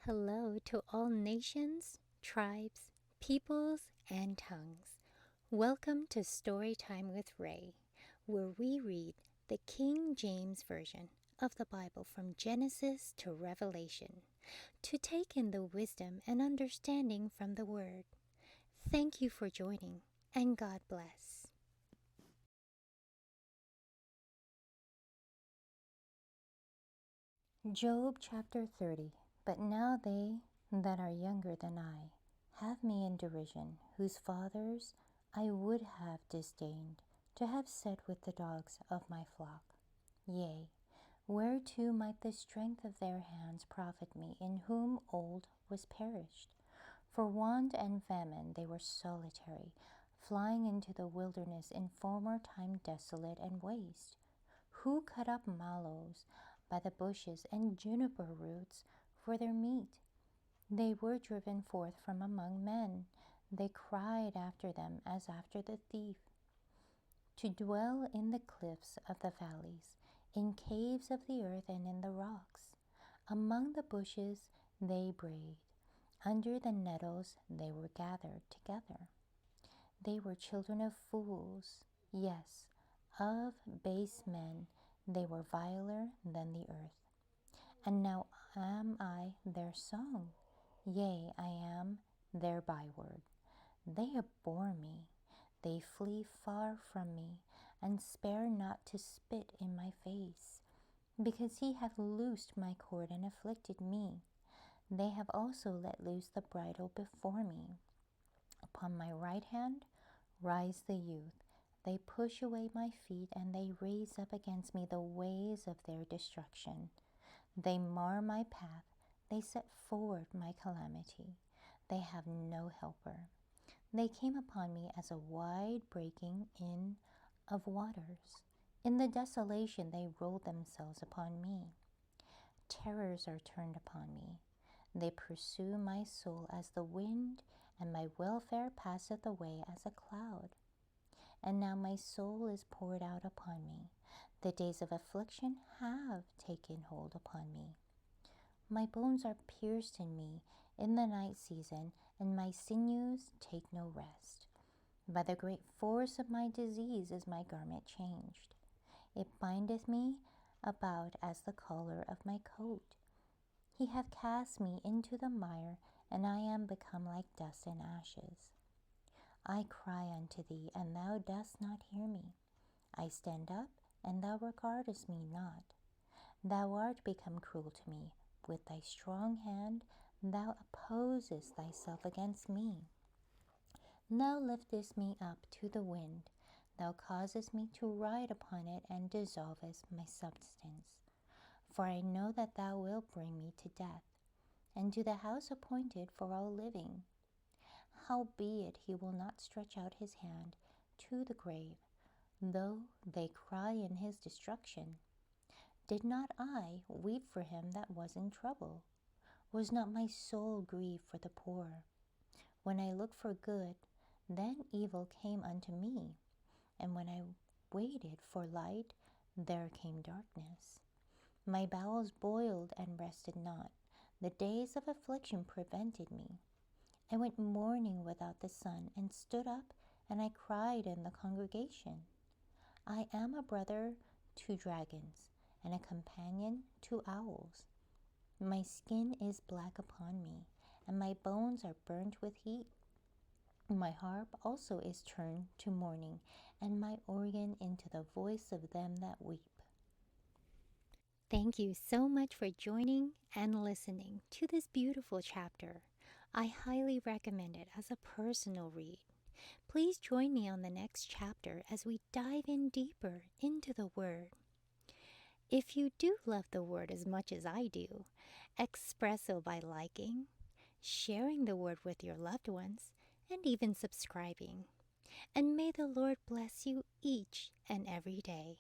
Hello to all nations, tribes, peoples, and tongues. Welcome to Storytime with Rae, where we read the King James Version of the Bible from Genesis to Revelation, to take in the wisdom and understanding from the Word. Thank you for joining, and God bless. Job chapter 30. But now they that are younger than I have me in derision, whose fathers I would have disdained to have set with the dogs of my flock. Yea, whereto might the strength of their hands profit me, in whom old was perished? For want and famine they were solitary, flying into the wilderness in former time desolate and waste. Who cut up mallows by the bushes and juniper roots for their meat? They were driven forth from among men. They cried after them as after the thief. To dwell in the cliffs of the valleys, in caves of the earth and in the rocks. Among the bushes they brayed. Under the nettles they were gathered together. They were children of fools, yes, of base men. They were viler than the earth. And now am I their song, yea, I am their byword. They abhor me, they flee far from me, and spare not to spit in my face. Because he hath loosed my cord and afflicted me, they have also let loose the bridle before me. Upon my right hand rise the youth. They push away my feet, and they raise up against me the ways of their destruction. They mar my path, they set forward my calamity. They have no helper. They came upon me as a wide breaking in of waters. In the desolation they rolled themselves upon me. Terrors are turned upon me. They pursue my soul as the wind, and my welfare passeth away as a cloud. And now my soul is poured out upon me. The days of affliction have taken hold upon me. My bones are pierced in me in the night season, and my sinews take no rest. By the great force of my disease is my garment changed. It bindeth me about as the collar of my coat. He hath cast me into the mire, and I am become like dust and ashes. I cry unto thee, and thou dost not hear me. I stand up, and thou regardest me not. Thou art become cruel to me. With thy strong hand thou opposest thyself against me. Thou liftest me up to the wind. Thou causest me to ride upon it, and dissolvest my substance. For I know that thou wilt bring me to death, and to the house appointed for all living. Howbeit he will not stretch out his hand to the grave, though they cry in his destruction. Did not I weep for him that was in trouble? Was not my soul grieved for the poor? When I looked for good, then evil came unto me, and when I waited for light, there came darkness. My bowels boiled and rested not. The days of affliction prevented me. I went mourning without the sun, and stood up, and I cried in the congregation. I am a brother to dragons, and a companion to owls. My skin is black upon me, and my bones are burnt with heat. My harp also is turned to mourning, and my organ into the voice of them that weep. Thank you so much for joining and listening to this beautiful chapter. I highly recommend it as a personal read. Please join me on the next chapter as we dive in deeper into the Word. If you do love the Word as much as I do, express so by liking, sharing the Word with your loved ones, and even subscribing. And may the Lord bless you each and every day.